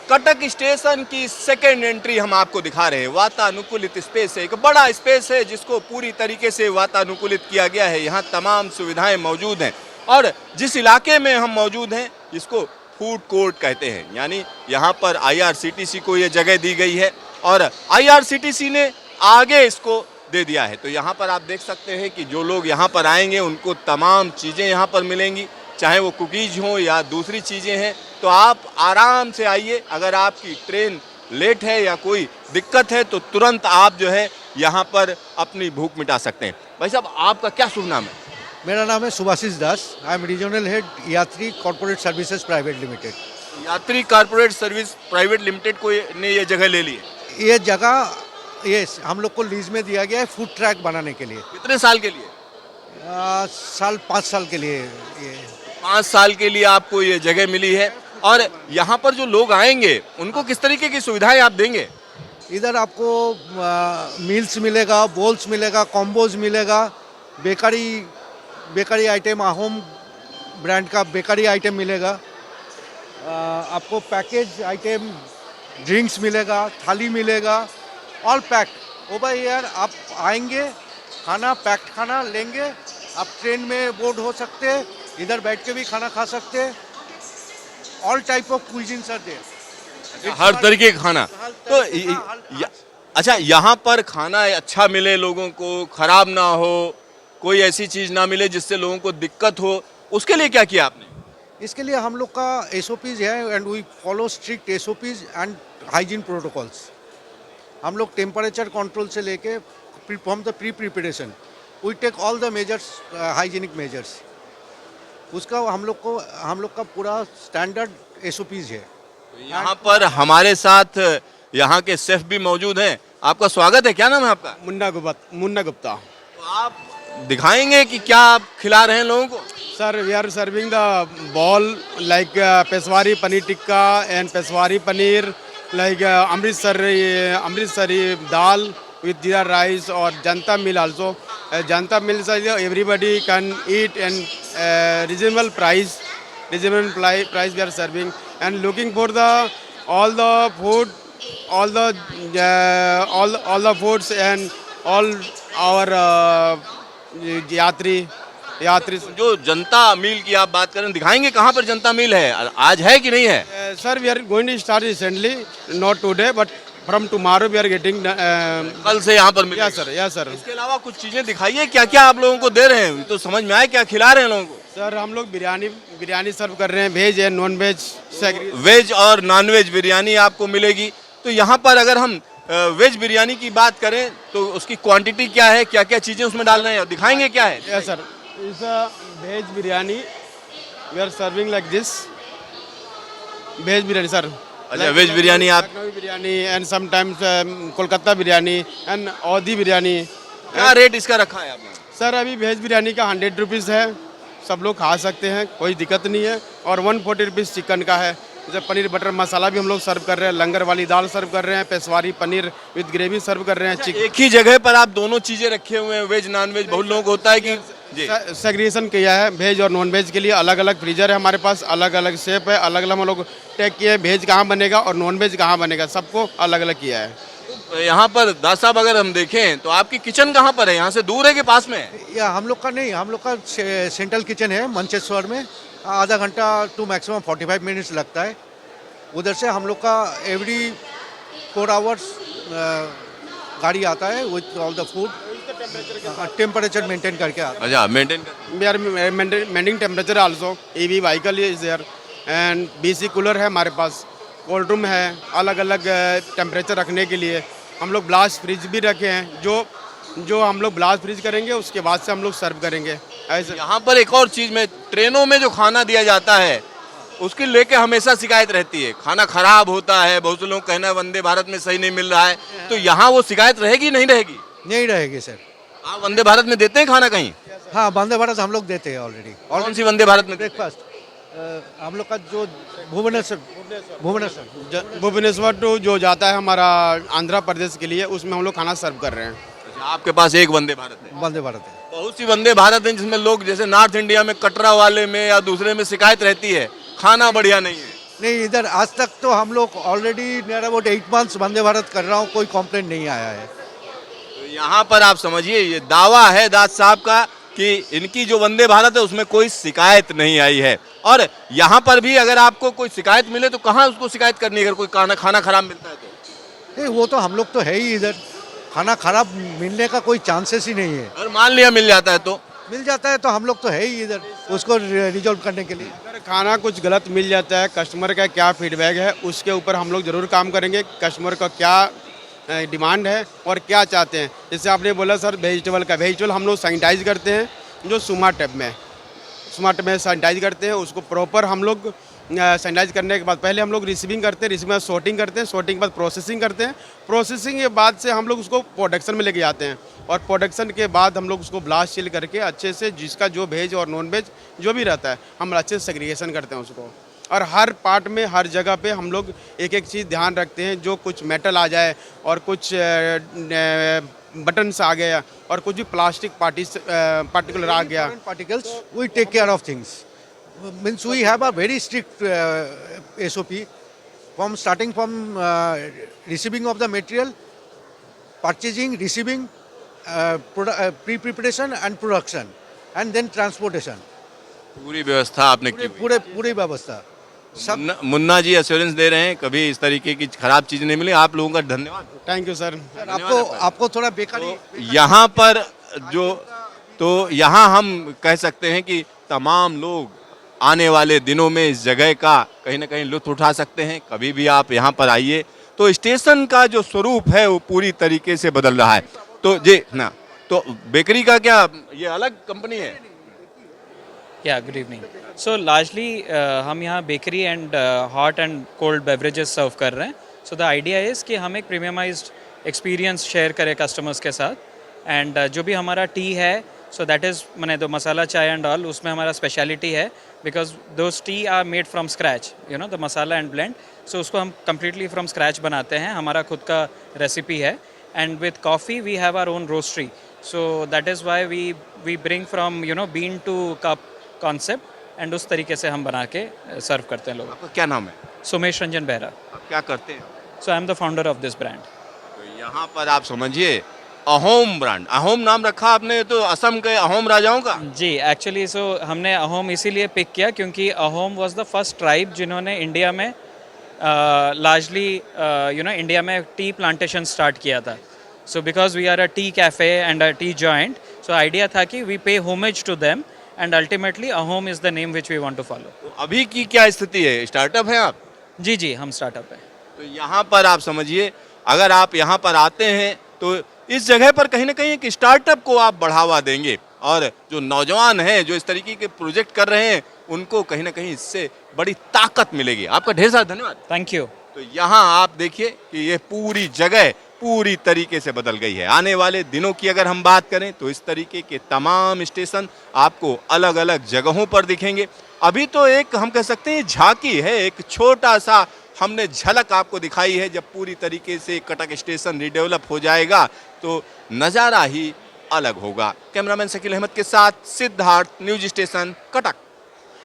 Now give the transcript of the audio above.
Cuttack station की second entry हम आपको दिखा रहे हैं। वातानुकूलित स्पेस है, एक बड़ा स्पेस है जिसको पूरी तरीके से वातानुकूलित किया गया है। यहाँ तमाम सुविधाएं मौजूद हैं और जिस इलाके में हम मौजूद हैं इसको फूड कोर्ट कहते हैं, यानी यहाँ पर आईआरसीटीसी को ये जगह दी गई है और आईआरसीटीसी ने आगे इसको दे दिया है। तो यहाँ पर आप देख सकते हैं कि जो लोग यहाँ पर आएंगे उनको तमाम चीज़ें यहाँ पर मिलेंगी, चाहे वो कुकीज़ हों या दूसरी चीज़ें हैं। तो आप आराम से आइए, अगर आपकी ट्रेन लेट है या कोई दिक्कत है तो तुरंत आप जो है यहाँ पर अपनी भूख मिटा सकते हैं। भाई साहब, आपका क्या शुभ नाम है? मेरा नाम है सुभाषिस दास। आई एम रीजनल हेड यात्री कॉर्पोरेट सर्विसेज प्राइवेट लिमिटेड। यात्री कॉर्पोरेट सर्विस प्राइवेट लिमिटेड को ने ये जगह ले ली है। ये जगह हम लोग को लीज में दिया गया है फूड ट्रैक बनाने के लिए। कितने साल के लिए? 5 साल के लिए। ये 5 साल के लिए आपको ये जगह मिली है। और यहाँ पर जो लोग आएंगे उनको किस तरीके की सुविधाएं आप देंगे? इधर आपको मील्स मिलेगा, बोल्स मिलेगा, कॉम्बोज मिलेगा, बेकरी आइटम, होम ब्रांड का बेकरी आइटम मिलेगा, आपको पैकेज आइटम ड्रिंक्स मिलेगा, थाली मिलेगा, ऑल पैक्ड ओवर हियर। आप आएंगे, खाना पैक्ड खाना लेंगे, आप ट्रेन में बोर्ड हो सकते हैं, इधर बैठ के भी खाना खा सकते हैं। All type of cuisines are there, हर तरीके का खाना। तो अच्छा, यहाँ पर खाना अच्छा मिले, लोगों को खराब ना हो, कोई ऐसी चीज़ ना मिले जिससे लोगों को दिक्कत हो, उसके लिए क्या किया आपने? इसके लिए हम लोग का SOPs है and we follow strict SOPs and hygiene protocols. हम लोग टेम्परेचर कंट्रोल से लेके from the preparation we take all the measures, hygienic measures. उसका हम लोग का पूरा स्टैंडर्ड SOPs है। यहाँ पर हमारे साथ यहाँ के शेफ भी मौजूद हैं। आपका स्वागत है। क्या नाम है आपका? मुन्ना गुप्ता। तो आप दिखाएंगे कि क्या आप खिला रहे हैं लोगों को? Sir, we are serving the bowl like Peshawari paneer tikka and Peshawari paneer, like Amritsari dal with jeera rice or janta meal also. Janta meal is everybody can eat and reasonable price we are serving and looking for the all the food, all the foods and all our यात्री जो जनता मील की आप बात करें, दिखाएंगे कहाँ पर जनता मील है, आज है कि नहीं है? Sir, we are going to start recently, not today but from tomorrow we are getting. कल से यहाँ पर मिलेगा? Yes sir. इसके अलावा कुछ चीजें दिखाइए, क्या क्या आप लोगों को दे रहे हैं, तो समझ में आए क्या खिला रहे हैं लोगों को? सर, हम लोग बिरयानी सर्व कर रहे हैं, veg and non veg. Veg और नॉन वेज बिरयानी आपको मिलेगी। तो यहाँ पर अगर हम वेज बिरयानी की बात करें तो उसकी क्वांटिटी क्या है, क्या क्या चीजें उसमें डालना है, दिखाएंगे क्या है? Yes sir, is a veg biryani we are serving like this veg biryani sir. अच्छा, वेज बिरयानी आप Lucknowi biryani and sometimes Kolkata biryani and Awadhi biryani. क्या रेट इसका रखा है आपने? सर, अभी वेज बिरयानी का 100 रुपीज़ है, सब लोग खा सकते हैं, कोई दिक्कत नहीं है। और 140 रुपीज़ चिकन का है। जैसे पनीर बटर मसाला भी हम लोग सर्व कर रहे हैं, लंगर वाली दाल सर्व कर रहे हैं, पेशवारी पनीर विद ग्रेवी सर्व कर रहे हैं। चिकन एक ही जगह पर आप दोनों चीजें रखे हुए हैं, वेज नॉन वेज। बहुत लोगों को होता है कि सेग्रीगेशन किया है, वेज और नॉन वेज के लिए अलग अलग फ्रीजर है हमारे पास, अलग अलग शेप है, अलग अलग हम लोग टैग किए, वेज कहाँ बनेगा और नॉन वेज कहाँ बनेगा, सबको अलग अलग किया है। यहाँ पर दास साहब अगर हम देखें तो आपकी किचन कहाँ पर है, यहाँ से दूर है कि पास में है? या हम लोग का नहीं, हम लोग का सेंट्रल किचन है मंचेश्वर में। आधा घंटा टू मैक्सिमम 45 मिनट्स लगता है। उधर से हम लोग का एवरी 4 आवर्स गाड़ी आता है with all the food, temperature maintain करके आता है। अच्छा, maintain we are maintaining temperature also. EV vehicle is there and BC cooler है हमारे पास, कोल्ड रूम है, अलग अलग टेम्परेचर रखने के लिए। हम लोग ब्लास्ट फ्रिज भी रखे हैं, जो हम लोग ब्लास्ट फ्रिज करेंगे उसके बाद से हम लोग सर्व करेंगे। ऐसे यहाँ पर एक और चीज़ में, ट्रेनों में जो खाना दिया जाता है उसकी लेके हमेशा शिकायत रहती है, खाना खराब होता है, बहुत से लोग कहना है वंदे भारत में सही नहीं मिल रहा है। तो यहाँ वो शिकायत रहेगी नहीं रहेगी? नहीं रहेगी सर। आप वंदे भारत में देते हैं खाना कहीं? हाँ, वंदे भारत हम लोग देते हैं ऑलरेडी। कौन सी वंदे भारत में? ब्रेकफास्ट हम लोग का जो भुवनेश्वर टू जो जाता है हमारा आंध्र प्रदेश के लिए, उसमें हम लोग खाना सर्व कर रहे हैं। अच्छा, आपके पास एक वंदे भारत है? वंदे भारत है। बहुत सी वंदे भारत हैं जिसमें लोग, जैसे नॉर्थ इंडिया में कटरा वाले में या दूसरे में शिकायत रहती है, खाना बढ़िया नहीं है। नहीं, इधर आज तक तो हम लोग already near about 8 months Vande Bharat कर रहा हूँ, कोई कंप्लेंट नहीं आया है। तो यहाँ पर आप समझिए ये दावा है दास साहब का कि इनकी जो वंदे भारत है उसमें कोई शिकायत नहीं आई है। और यहाँ पर भी अगर आपको कोई शिकायत मिले तो कहाँ उसको शिकायत करनी है, अगर कोई खाना खराब मिलता है तो? नहीं, वो तो हम लोग तो है ही इधर, खाना खराब मिलने का कोई चांसेस ही नहीं है। और मान लिया मिल जाता है तो? मिल जाता है तो हम लोग तो है ही इधर उसको रिजॉल्व करने के लिए। अगर खाना कुछ गलत मिल जाता है, कस्टमर का क्या फीडबैक है उसके ऊपर हम लोग ज़रूर काम करेंगे। कस्टमर का क्या डिमांड है और क्या चाहते हैं। जैसे आपने बोला सर वेजिटेबल हम लोग सैनिटाइज करते हैं, जो स्मार्ट में सैनिटाइज करते हैं, उसको प्रॉपर हम लोग सैनिटाइज करने के बाद पहले हम लोग रिसीविंग करते हैं, रिसीविंग के बाद सॉर्टिंग करते हैं, सॉर्टिंग के बाद प्रोसेसिंग करते हैं, प्रोसेसिंग के बाद से हम लोग उसको प्रोडक्शन में लेके जाते हैं और प्रोडक्शन के बाद हम लोग उसको ब्लास्ट सील करके अच्छे से जिसका जो वेज और नॉन वेज जो भी रहता है हम अच्छे से सेग्रीगेशन करते हैं उसको। और हर पार्ट में हर जगह पे हम लोग एक एक चीज़ ध्यान रखते हैं, जो कुछ मेटल आ जाए और कुछ बटन्स आ गया और कुछ भी प्लास्टिक पार्टिकुलर आ गया, Particles, we take care of things. Means we have a very strict SOP from starting from receiving of the material, purchasing, receiving, pre-preparation and production, and then transportation. पूरी व्यवस्था आपने की हुई है। पूरी व्यवस्था सब। मुन्ना जी एश्योरेंस दे रहे हैं कभी इस तरीके की खराब चीज नहीं मिली। आप लोगों का धन्यवाद। Thank you sir. आपको थोड़ा बेकारी यहाँ पर जो तो यहाँ हम कह सकते हैं कि तमाम लोग आने वाले दिनों में इस जगह का कहीं ना कहीं लुत्फ उठा सकते हैं। कभी भी आप यहाँ पर आइए तो स्टेशन का जो स्वरूप है वो पूरी तरीके से बदल रहा है। तो जी ना, तो बेकरी का क्या ये अलग कंपनी है? Yeah, good evening. So largely हम यहाँ bakery and hot and cold beverages serve कर रहे हैं. So the idea is कि हम एक प्रीमियमाइज्ड एक्सपीरियंस शेयर करें कस्टमर्स के साथ. एंड जो भी हमारा टी है सो दैट इज़ मैंने तो मसाला चाय एंड ऑल उसमें हमारा स्पेशलिटी है because those tea are made from scratch, you know the masala and blend. So उसको हम कम्प्लीटली फ्रॉम स्क्रैच बनाते हैं, हमारा खुद का रेसिपी है. And with coffee we have our own roastery. So that is why we bring from you know bean to cup concept and उस तरीके से हम बना के सर्व करते हैं लोगों को. आपका क्या नाम है? सुमेश रंजन बेहरा. आप क्या करते हैं? So I am the founder of this brand. तो यहाँ पर आप समझिए अहोम ब्रांड, अहोम नाम रखा आपने तो असम के अहोम राजाओं का? जी एक्चुअली सो हमने अहोम इसीलिए पिक किया क्योंकि Ahom was the first tribe जिन्होंने इंडिया में लार्जली यू नो इंडिया में टी प्लांटेशन स्टार्ट किया था. So because we are a tea cafe and a tea joint, so idea था कि we pay homage to them and ultimately Ahom is the name which we want to follow. तो अभी की क्या स्थिति है? स्टार्टअप है आप? जी जी हम स्टार्टअप है. तो यहाँ पर आप समझिए अगर आप यहाँ पर आते हैं तो इस जगह पर कहीं ना कहीं एक स्टार्टअप को आप बढ़ावा देंगे और जो नौजवान हैं जो इस तरीके के प्रोजेक्ट कर रहे हैं उनको कहीं ना कहीं इससे बड़ी ताकत मिलेगी. आपका ढेर सारा धन्यवाद. Thank you. तो यहाँ आप देखिए कि ये पूरी जगह पूरी तरीके से बदल गई है. आने वाले दिनों की अगर हम बात करें तो इस तरीके के तमाम स्टेशन आपको अलग अलग जगहों पर दिखेंगे. अभी तो एक हम कह सकते हैं झांकी है, एक छोटा सा हमने झलक आपको दिखाई है. जब पूरी तरीके से कटक स्टेशन रिडेवलप हो जाएगा तो नज़ारा ही अलग होगा. कैमरामैन शकील अहमद के साथ सिद्धार्थ, न्यूज स्टेशन कटक.